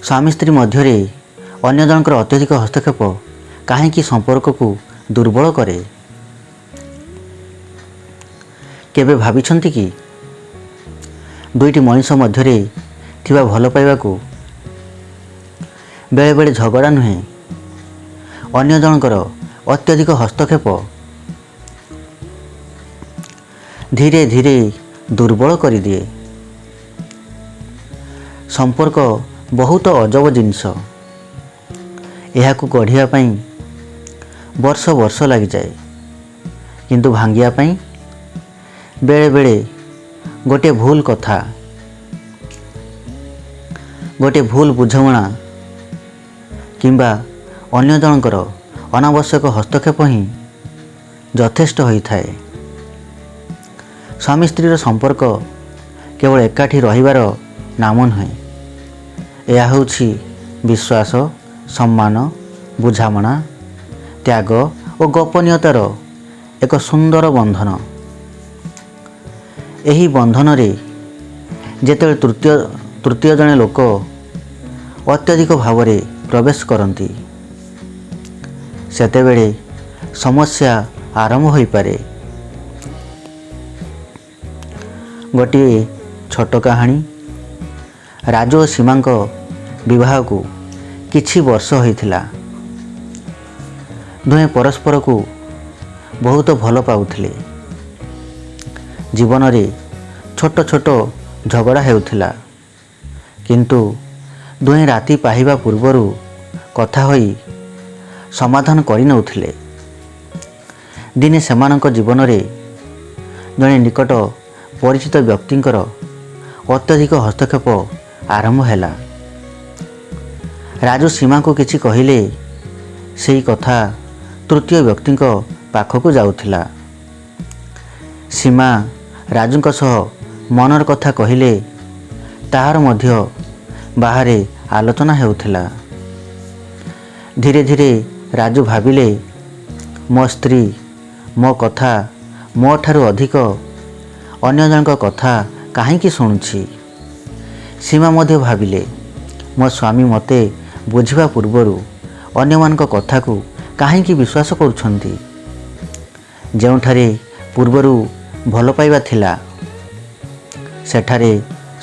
ସ୍ୱାମୀ ସ୍ତ୍ରୀ ମଧ୍ୟରେ ଅନ୍ୟ ଜଣଙ୍କର ଅତ୍ୟଧିକ ହସ୍ତକ୍ଷେପ କାହିଁକି ସମ୍ପର୍କକୁ ଦୁର୍ବଳ କରେ? କେବେ ଭାବିଛନ୍ତି କି ଦୁଇଟି ମଣିଷ ମଧ୍ୟରେ ଥିବା ଭଲ ପାଇବାକୁ ବେଳେବେଳେ ଝଗଡ଼ା ନୁହେଁ, ଅନ୍ୟ ଜଣଙ୍କର ଅତ୍ୟଧିକ ହସ୍ତକ୍ଷେପ ଧୀରେ ଧୀରେ ଦୁର୍ବଳ କରିଦିଏ। ସମ୍ପର୍କ ବହୁତ ଅଜବ ଜିନିଷ। ଏହାକୁ ଗଢ଼ିବା ପାଇଁ ବର୍ଷ ବର୍ଷ ଲାଗିଯାଏ, କିନ୍ତୁ ଭାଙ୍ଗିବା ପାଇଁ ବେଳେବେଳେ ଗୋଟିଏ ଭୁଲ କଥା, ଗୋଟିଏ ଭୁଲ ବୁଝାମଣା କିମ୍ବା ଅନ୍ୟ ଜଣଙ୍କର ଅନାବଶ୍ୟକ ହସ୍ତକ୍ଷେପ ହିଁ ଯଥେଷ୍ଟ ହୋଇଥାଏ। ସ୍ୱାମୀ ସ୍ତ୍ରୀର ସମ୍ପର୍କ କେବଳ ଏକାଠି ରହିବାର ନାମ ନୁହେଁ, ଏହା ହେଉଛି ବିଶ୍ୱାସ, ସମ୍ମାନ, ବୁଝାମଣା, ତ୍ୟାଗ ଓ ଗୋପନୀୟତାର ଏକ ସୁନ୍ଦର ବନ୍ଧନ। ଏହି ବନ୍ଧନରେ ଯେତେବେଳେ ତୃତୀୟ ଜଣେ ଲୋକ ଅତ୍ୟଧିକ ଭାବରେ ପ୍ରବେଶ କରନ୍ତି, ସେତେବେଳେ ସମସ୍ୟା ଆରମ୍ଭ ହୋଇପାରେ। ଗୋଟିଏ ଛୋଟ କାହାଣୀ। ରାଜୁ ଓ ସୀମାଙ୍କ ବିବାହକୁ କିଛି ବର୍ଷ ହୋଇଥିଲା। ଦୁହେଁ ପରସ୍ପରକୁ ବହୁତ ଭଲ ପାଉଥିଲେ। ଜୀବନରେ ଛୋଟ ଛୋଟ ଝଗଡ଼ା ହେଉଥିଲା, କିନ୍ତୁ ଦୁହେଁ ରାତି ପାହିବା ପୂର୍ବରୁ କଥା ହୋଇ ସମାଧାନ କରିନେଉଥିଲେ। ଦିନେ ସେମାନଙ୍କ ଜୀବନରେ ଜଣେ ନିକଟ ପରିଚିତ ବ୍ୟକ୍ତିଙ୍କର ଅତ୍ୟଧିକ ହସ୍ତକ୍ଷେପ ଆରମ୍ଭ ହେଲା। ରାଜୁ ସୀମାଙ୍କୁ କିଛି କହିଲେ ସେହି କଥା ତୃତୀୟ ବ୍ୟକ୍ତିଙ୍କ ପାଖକୁ ଯାଉଥିଲା। ସୀମା ରାଜୁଙ୍କ ସହ ମନର କଥା କହିଲେ ତାହାର ମଧ୍ୟ ବାହାରେ ଆଲୋଚନା ହେଉଥିଲା। ଧୀରେ ଧୀରେ ରାଜୁ ଭାବିଲେ, ମୋ ସ୍ତ୍ରୀ ମୋ କଥା ମୋ ଠାରୁ ଅଧିକ ଅନ୍ୟ ଜଣଙ୍କ କଥା କାହିଁକି ଶୁଣୁଛି? ସୀମା ମଧ୍ୟ ଭାବିଲେ, ମୋ ସ୍ୱାମୀ ମୋତେ ବୁଝିବା ପୂର୍ବରୁ ଅନ୍ୟମାନଙ୍କ କଥାକୁ କାହିଁକି ବିଶ୍ୱାସ କରୁଛନ୍ତି? ଯେଉଁଠାରେ ପୂର୍ବରୁ ଭଲ ପାଇବା ଥିଲା, ସେଠାରେ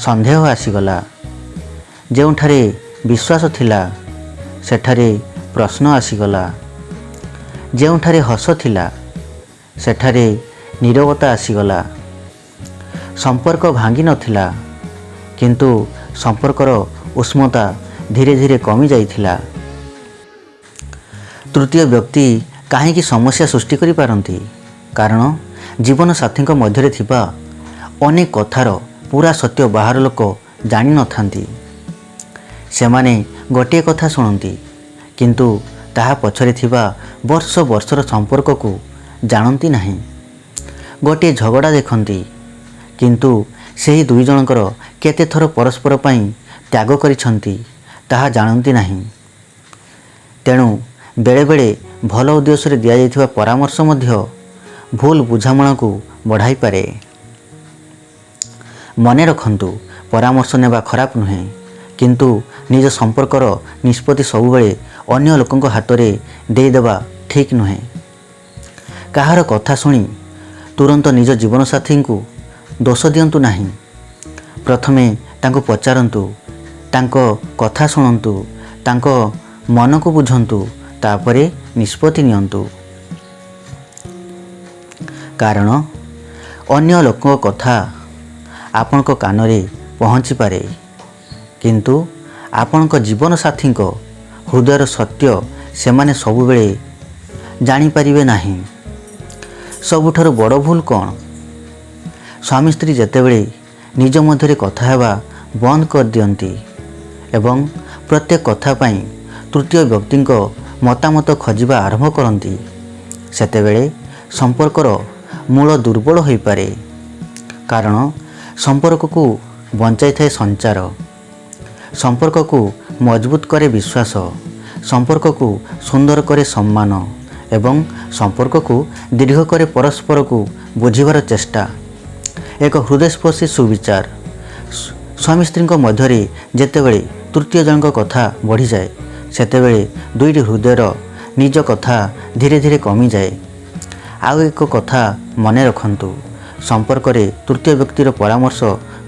ସନ୍ଦେହ ଆସିଗଲା। ଯେଉଁଠାରେ ବିଶ୍ୱାସ ଥିଲା, ସେଠାରେ ପ୍ରଶ୍ନ ଆସିଗଲା। ଯେଉଁଠାରେ ହସ ଥିଲା, ସେଠାରେ ନୀରବତା ଆସିଗଲା। ସମ୍ପର୍କ ଭାଙ୍ଗି ନଥିଲା, କିନ୍ତୁ ସମ୍ପର୍କର ଉଷ୍ମତା ଧୀରେ ଧୀରେ କମି ଯାଇଥିଲା। ତୃତୀୟ ବ୍ୟକ୍ତି କାହିଁକି ସମସ୍ୟା ସୃଷ୍ଟି କରିପାରନ୍ତି? କାରଣ ଜୀବନସାଥୀଙ୍କ ମଧ୍ୟରେ ଥିବା ଅନେକ କଥାର ପୁରା ସତ୍ୟ ବାହାର ଲୋକ ଜାଣିନଥାନ୍ତି। ସେମାନେ ଗୋଟିଏ କଥା ଶୁଣନ୍ତି, କିନ୍ତୁ ତାହା ପଛରେ ଥିବା ବର୍ଷ ବର୍ଷର ସମ୍ପର୍କକୁ ଜାଣନ୍ତି ନାହିଁ। ଗୋଟିଏ ଝଗଡ଼ା ଦେଖନ୍ତି, କିନ୍ତୁ ସେହି ଦୁଇ ଜଣଙ୍କର କେତେ ଥର ପରସ୍ପର ପାଇଁ ତ୍ୟାଗ କରିଛନ୍ତି ତାହା ଜାଣନ୍ତି ନାହିଁ। ତେଣୁ ବେଳେବେଳେ ଭଲ ଉଦ୍ଦେଶ୍ୟରେ ଦିଆଯାଇଥିବା ପରାମର୍ଶ ମଧ୍ୟ ଭୁଲ ବୁଝାମଣାକୁ ବଢ଼ାଇପାରେ। ମନେ ରଖନ୍ତୁ, ପରାମର୍ଶ ନେବା ଖରାପ ନୁହେଁ, କିନ୍ତୁ ନିଜ ସମ୍ପର୍କର ନିଷ୍ପତ୍ତି ସବୁବେଳେ ଅନ୍ୟ ଲୋକଙ୍କ ହାତରେ ଦେଇଦେବା ଠିକ୍ ନୁହେଁ। କାହାର କଥା ଶୁଣି ତୁରନ୍ତ ନିଜ ଜୀବନସାଥୀଙ୍କୁ ଦୋଷ ଦିଅନ୍ତୁ ନାହିଁ। ପ୍ରଥମେ ତାଙ୍କୁ ପଚାରନ୍ତୁ, ତାଙ୍କ କଥା ଶୁଣନ୍ତୁ, ତାଙ୍କ ମନକୁ ବୁଝନ୍ତୁ, ତାପରେ ନିଷ୍ପତ୍ତି ନିଅନ୍ତୁ। କାରଣ ଅନ୍ୟ ଲୋକଙ୍କ କଥା ଆପଣଙ୍କ କାନରେ ପହଞ୍ଚିପାରେ, କିନ୍ତୁ ଆପଣଙ୍କ ଜୀବନସାଥୀଙ୍କ ହୃଦୟର ସତ୍ୟ ସେମାନେ ସବୁବେଳେ ଜାଣିପାରିବେ ନାହିଁ। ସବୁଠାରୁ ବଡ଼ ଭୁଲ କ'ଣ? ସ୍ୱାମୀ ସ୍ତ୍ରୀ ଯେତେବେଳେ ନିଜ ମଧ୍ୟରେ କଥା ହେବା ବନ୍ଦ କରିଦିଅନ୍ତି ଏବଂ ପ୍ରତ୍ୟେକ କଥା ପାଇଁ ତୃତୀୟ ବ୍ୟକ୍ତିଙ୍କ ମତାମତ ଖୋଜିବା ଆରମ୍ଭ କରନ୍ତି, ସେତେବେଳେ ସମ୍ପର୍କର ମୂଳ ଦୁର୍ବଳ ହୋଇପାରେ। କାରଣ ସମ୍ପର୍କକୁ ବଞ୍ଚାଇଥାଏ ସଞ୍ଚାର, ସମ୍ପର୍କକୁ ମଜବୁତ କରେ ବିଶ୍ୱାସ, ସମ୍ପର୍କକୁ ସୁନ୍ଦର କରେ ସମ୍ମାନ ଏବଂ ସମ୍ପର୍କକୁ ଦୀର୍ଘ କରେ ପରସ୍ପରକୁ ବୁଝିବାର ଚେଷ୍ଟା। ଏକ ହୃଦୟସ୍ପର୍ଶୀ ସୁବିଚାର। ସ୍ୱାମୀ ସ୍ତ୍ରୀଙ୍କ ମଧ୍ୟରେ ଯେତେବେଳେ ତୃତୀୟ ଜଣଙ୍କ କଥା ବଢ଼ିଯାଏ ସେତେବେଳେ ଦୁଇଟି ହୃଦୟର ନିଜ କଥା ଧୀରେ ଧୀରେ କମିଯାଏ। ଆଉ ଏକ କଥା ମନେ ରଖନ୍ତୁ, ସମ୍ପର୍କରେ ତୃତୀୟ ବ୍ୟକ୍ତିର ପରାମର୍ଶ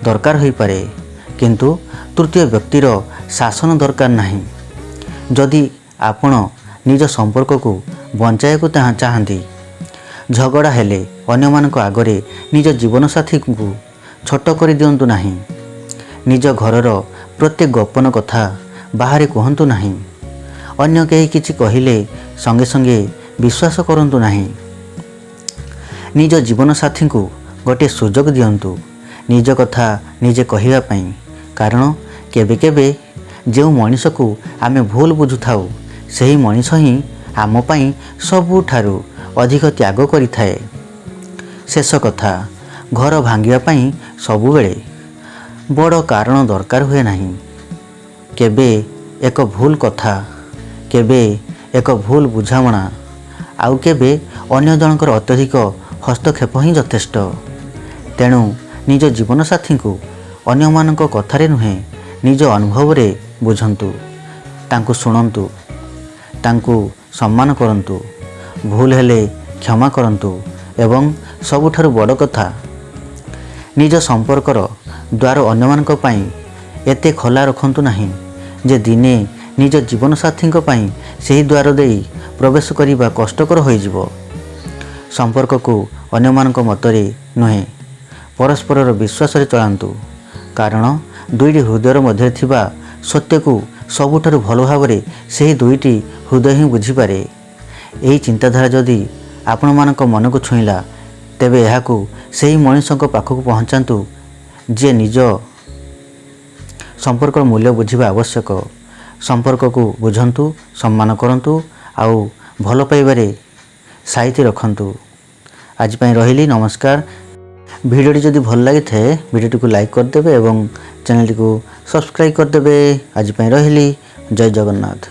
ଦରକାର ହୋଇପାରେ, କିନ୍ତୁ ତୃତୀୟ ବ୍ୟକ୍ତିର ଶାସନ ଦରକାର ନାହିଁ। ଯଦି ଆପଣ ନିଜ ସମ୍ପର୍କକୁ ବଞ୍ଚାଇବାକୁ ଚାହାନ୍ତି, ଝଗଡ଼ା ହେଲେ ଅନ୍ୟମାନଙ୍କ ଆଗରେ ନିଜ ଜୀବନସାଥୀଙ୍କୁ ଛୋଟ କରିଦିଅନ୍ତୁ ନାହିଁ। ନିଜ ଘରର ପ୍ରତ୍ୟେକ ଗୋପନ କଥା ବାହାରେ କୁହନ୍ତୁ ନାହିଁ। ଅନ୍ୟ କେହି କିଛି କହିଲେ ସଙ୍ଗେ ସଙ୍ଗେ ବିଶ୍ୱାସ କରନ୍ତୁ ନାହିଁ। ନିଜ ଜୀବନସାଥୀଙ୍କୁ ଗୋଟିଏ ସୁଯୋଗ ଦିଅନ୍ତୁ ନିଜ କଥା ନିଜେ କହିବା ପାଇଁ, କାରଣ କେବେ କେବେ ଯେଉଁ ମଣିଷକୁ ଆମେ ଭୁଲ ବୁଝୁଥାଉ ସେହି ମଣିଷ ହିଁ ଆମ ପାଇଁ ସବୁଠାରୁ ଅଧିକ ତ୍ୟାଗ କରିଥାଏ। ଶେଷ କଥା, ଘର ଭାଙ୍ଗିବା ପାଇଁ ସବୁବେଳେ ବଡ଼ କାରଣ ଦରକାର ହୁଏ ନାହିଁ। କେବେ ଏକ ଭୁଲ କଥା, କେବେ ଏକ ଭୁଲ ବୁଝାମଣା, ଆଉ କେବେ ଅନ୍ୟ ଜଣଙ୍କର ଅତ୍ୟଧିକ ହସ୍ତକ୍ଷେପ ହିଁ ଯଥେଷ୍ଟ। ତେଣୁ ନିଜ ଜୀବନସାଥୀଙ୍କୁ ଅନ୍ୟମାନଙ୍କ କଥାରେ ନୁହେଁ ନିଜ ଅନୁଭବରେ ବୁଝନ୍ତୁ, ତାଙ୍କୁ ଶୁଣନ୍ତୁ, ତାଙ୍କୁ ସମ୍ମାନ କରନ୍ତୁ, ଭୁଲ ହେଲେ କ୍ଷମା କରନ୍ତୁ ଏବଂ ସବୁଠାରୁ ବଡ଼ କଥା, ନିଜ ସମ୍ପର୍କର ଦ୍ୱାର ଅନ୍ୟମାନଙ୍କ ପାଇଁ ଏତେ ଖୋଲା ରଖନ୍ତୁ ନାହିଁ ଯେ ଦିନେ ନିଜ ଜୀବନସାଥୀଙ୍କ ପାଇଁ ସେହି ଦ୍ୱାର ଦେଇ ପ୍ରବେଶ କରିବା କଷ୍ଟକର ହୋଇଯିବ। ସମ୍ପର୍କକୁ ଅନ୍ୟମାନଙ୍କ ମତରେ ନୁହେଁ ପରସ୍ପରର ବିଶ୍ୱାସରେ ଚଳାନ୍ତୁ, କାରଣ ଦୁଇଟି ହୃଦୟର ମଧ୍ୟରେ ଥିବା ସତ୍ୟକୁ ସବୁଠାରୁ ଭଲ ଭାବରେ ସେହି ଦୁଇଟି ହୃଦୟ ହିଁ ବୁଝିପାରେ। ଏହି ଚିନ୍ତାଧାରା ଯଦି ଆପଣମାନଙ୍କ ମନକୁ ଛୁଇଁଲା, ତେବେ ଏହାକୁ ସେହି ମଣିଷଙ୍କ ପାଖକୁ ପହଞ୍ଚାନ୍ତୁ ଯିଏ ନିଜ ସମ୍ପର୍କର ମୂଲ୍ୟ ବୁଝିବା ଆବଶ୍ୟକ। ସମ୍ପର୍କକୁ ବୁଝନ୍ତୁ, ସମ୍ମାନ କରନ୍ତୁ ଆଉ ଭଲ ପାଇବାରେ ସାଇତି ରଖନ୍ତୁ। ଆଜି ପାଇଁ ରହିଲି, ନମସ୍କାର। ଭିଡ଼ିଓଟି ଯଦି ଭଲ ଲାଗିଥାଏ ଭିଡ଼ିଓଟିକୁ ଲାଇକ୍ କରିଦେବେ ଏବଂ ଚ୍ୟାନେଲଟିକୁ ସବସ୍କ୍ରାଇବ୍ କରିଦେବେ। ଆଜି ପାଇଁ ରହିଲି, ଜୟ ଜଗନ୍ନାଥ।